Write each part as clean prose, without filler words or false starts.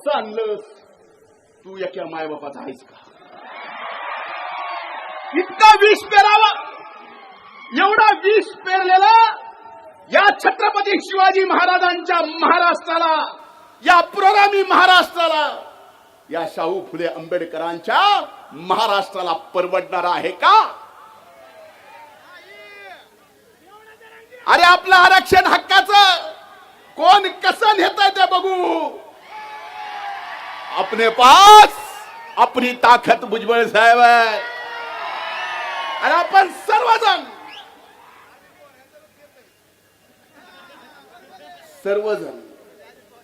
असं आणलंस, तू एका मायबापाचा आहेस का? इतका विष पेरावा, एवढा विष पेरलेला या छत्रपती शिवाजी महाराजांच्या महाराष्ट्राला, या पुरोगामी महाराष्ट्राला, या शाहू फुले आंबेडकरांच्या महाराष्ट्राला परवडणार आहे का? अरे आपलं आरक्षण हक्काचं कोण कसं नेतंय ते बघू. अपने पास अपनी ताकद भुजबळ साहेब आहे आणि आपण सर्वजण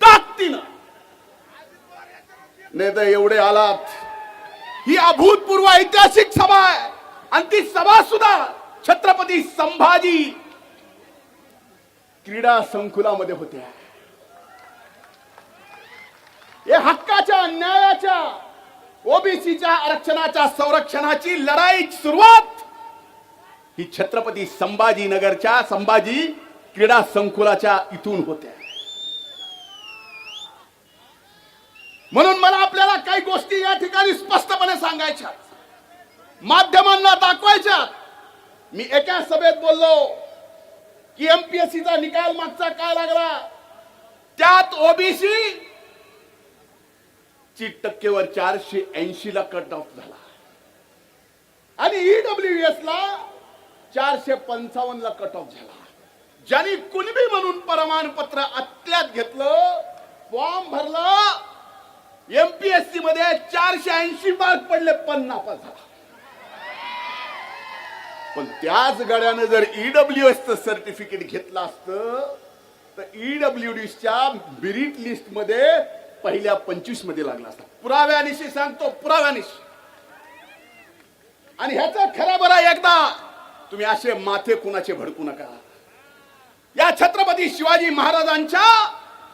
ताकदीनं, नाही तर एवढे आलात. ही अभूतपूर्व ऐतिहासिक सभा आहे आणि ती सभा सुद्धा छत्रपती संभाजी क्रीडा संकुलामध्ये होत्या. हे हक्काच्या, न्यायाच्या, ओबीसीच्या आरक्षणाच्या संरक्षणाची लढाईची सुरुवात ही छत्रपती संभाजीनगरच्या संभाजी क्रीडा संकुलाच्या इथून होत्या. म्हणून मला आपल्याला काही गोष्टी या ठिकाणी स्पष्टपणे सांगायच्या, माध्यमांना दाखवायच्या. मी एका सभेत बोललो की एमपीएससीचा निकाल मागचा काय लागला, त्यात ओबीसी ची टक्केवर 480 ला कट ऑफ झाला आणि ईडब्ल्यूएस ला 455 ला कट ऑफ झाला. ज्यांनी कुणबी म्हणून प्रमाणपत्र अत्यात घेतलं, फॉर्म भरला, एमपीएससी मध्ये 480 मार्क पडले, पण नापास झाला. पण त्याच गड्यानं जर ईडब्ल्यूएसचं सर्टिफिकेट घेतलं असतं तर ईडब्ल्यूडीच्या मेरिट लिस्ट मध्ये पहिल्या 25 मध्ये लागला असता. पुराव्यानिशी सांगतो, पुराव्यानिशी. आणि ह्याचा खरा बरा एकदा तुम्ही असे माथे कुणाचे भडकू नका. या छत्रपती शिवाजी महाराजांच्या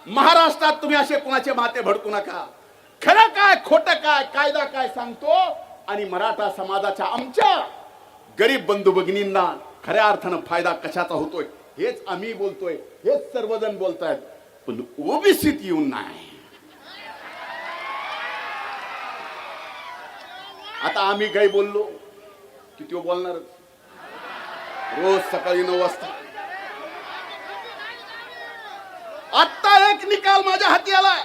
महाराष्ट्रात तुम्ही असे कुणाचे माथे भडकू नका. खरं काय, खोटं काय, कायदा काय सांगतो आणि मराठा समाजाच्या आमच्या गरीब बंधू भगिनींना खऱ्या अर्थानं फायदा कशाचा होतोय हेच आम्ही बोलतोय, हेच सर्वजण बोलतायत, पण ओबीसीत येऊन नाही. आता आम्ही काही बोललो की तो बोलणार रोज सकाळी 9 वाजता. आता एक निकाल माझ्या हाती आलाय,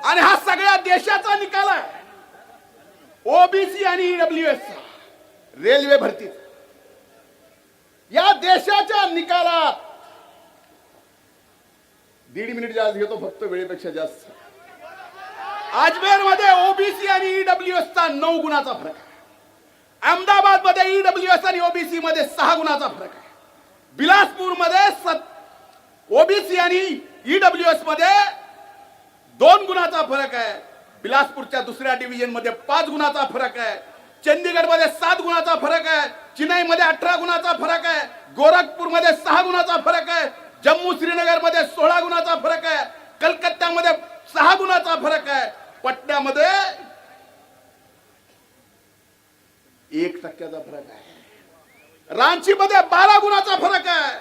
आणि हा सगळ्या देशाचा निकाल आहे. ओबीसी आणि ईडब्ल्यूएस रेल्वे भरती या देशाच्या निकालात 1.5 मिनिट जास्त घेतो, फक्त वेळेपेक्षा जास्त. अजमेर मध्ये ओबीसी आणि ईडब्ल्यूएस चा 9 गुणाचा फरक आहे. अहमदाबाद मध्ये ईडब्ल्यूएस आणि ओबीसी मध्ये 6 गुणाचा फरक आहे. बिलासपूर मध्ये ओबीसी आणि ईडब्ल्यूएस मध्ये 2 गुणाचा फरक आहे. बिलासपूरच्या दुसऱ्या डिव्हिजन मध्ये 5 गुणाचा फरक आहे. चंदीगड मध्ये 7 गुणाचा फरक आहे. चेन्नई मध्ये 18 गुणाचा फरक आहे. गोरखपूर मध्ये 6 गुणाचा फरक आहे. जम्मू श्रीनगर मध्ये 16 गुणाचा फरक आहे. कलकत्त्यामध्ये 6 गुणाचा फरक आहे. पटण्यामध्ये 1% फरक आहे. रांची मध्ये 12 गुणाचा फरक आहे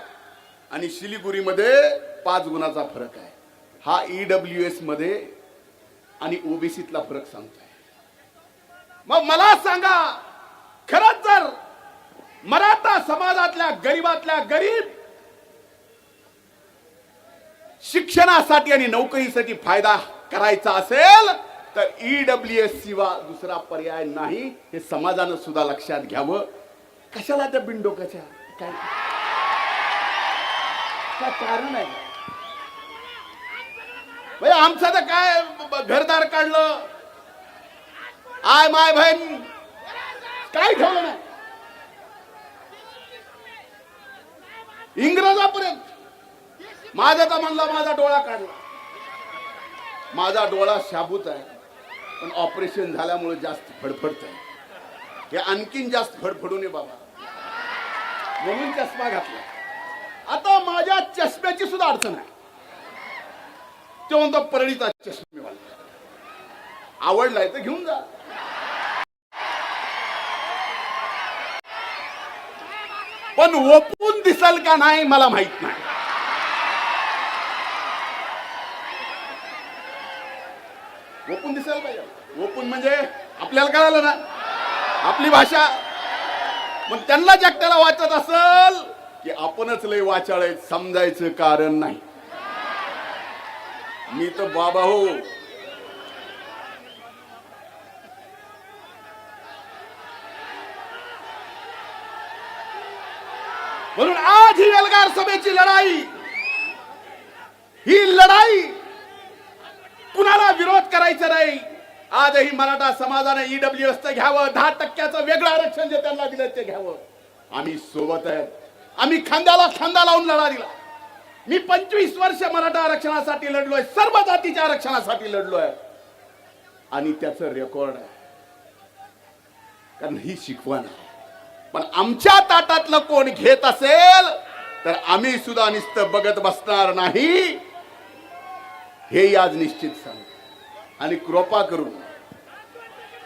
आणि शिलीगुरी मध्ये 5 गुणाचा फरक आहे. हा ईडब्ल्यूएस मध्ये आणि ओबीसीतला फरक सांगतोय. मग मला सांगा, खरंच जर मराठा समाजातल्या गरीबातल्या गरीब शिक्षणासाठी आणि नोकरीसाठी फायदा करायचा असेल तर ईडब्ल्यूएस शिवाय दुसरा पर्याय नाही, हे समाजानं सुद्धा लक्षात घ्यावं. कशाला त्या बिनडोकाच्या काय कारण आहे? आमचं तर काय घरदार काढलं, आय माय बहीण काय ठेवलं नाही. इंग्रजापर्यंत माझा तर म्हणला, माझा डोळा काढला. माझा डोळा शाबूत आहे, पण ऑपरेशन झाल्यामुळे जास्त फडफडत आहे. हे आणखीन जास्त फडफडू नये बाबा, म्हणून चष्मा घातला. आता माझ्या चष्म्याची सुद्धा अडचण आहे. तो म्हणतो परळीचा चष्मेवाला आवडलाय तर घेऊन जा. पण ओपून दिसल का नाही मला माहित नाही. ओपून दिसायला पाहिजे. ओपून म्हणजे आपल्याला कळालं ना आपली भाषा. पण त्यांना जगत्याला वाचत असल की आपणच लय वाचाळ आहेत समजायचं कारण नाही. मी तर बाबा हो. म्हणून आज ही एल्गार सभेची लढाई, ही लढाई कुणाला विरोध करायचा नाही. आजही मराठा समाजाने ईडब्ल्यूएसचं घ्यावं, 10% वेगळं आरक्षण जे त्यांना दिलं ते घ्यावं. आम्ही सोबत आहेत. आम्ही खांद्याला खांदा लावून लढा दिला. मी 25 वर्ष मराठा आरक्षणासाठी लढलोय, सर्व जातीच्या आरक्षणासाठी लढलोय आणि त्याचं रेकॉर्ड आहे. कारण ही शिकवण आहे. पण आमच्या ताटातलं कोण घेत असेल तर आम्ही सुद्धा नुसतं बघत बसणार नाही हे आज निश्चित सांग. आणि कृपा करून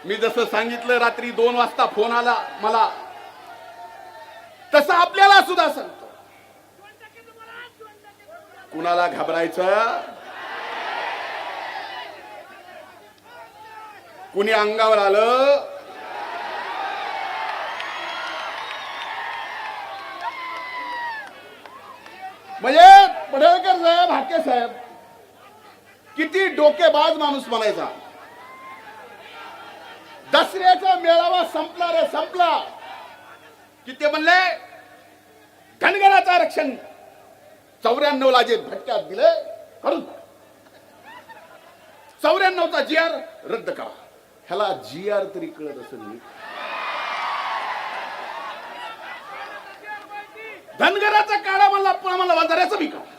मी जसं सांगितलं रात्री 2 वाजता फोन आला मला, तसं आपल्याला सुद्धा सांगतो. कुणाला घाबरायचं, कुणी अंगावर आलं म्हणजे पडळकर साहेब, हाके साहेब किती डोकेबाज माणूस म्हणायचा. दसऱ्याचा मेळावा संपला रे संपला की ते म्हणले धनगराचं आरक्षण 94 ला जे भटक्यात दिले करून 94चा GR रद्द करा. ह्याला GR तरी कळत असेल. धनगराचा काढा म्हणला, पुन्हा म्हणला वंजाऱ्याचं बी काढा.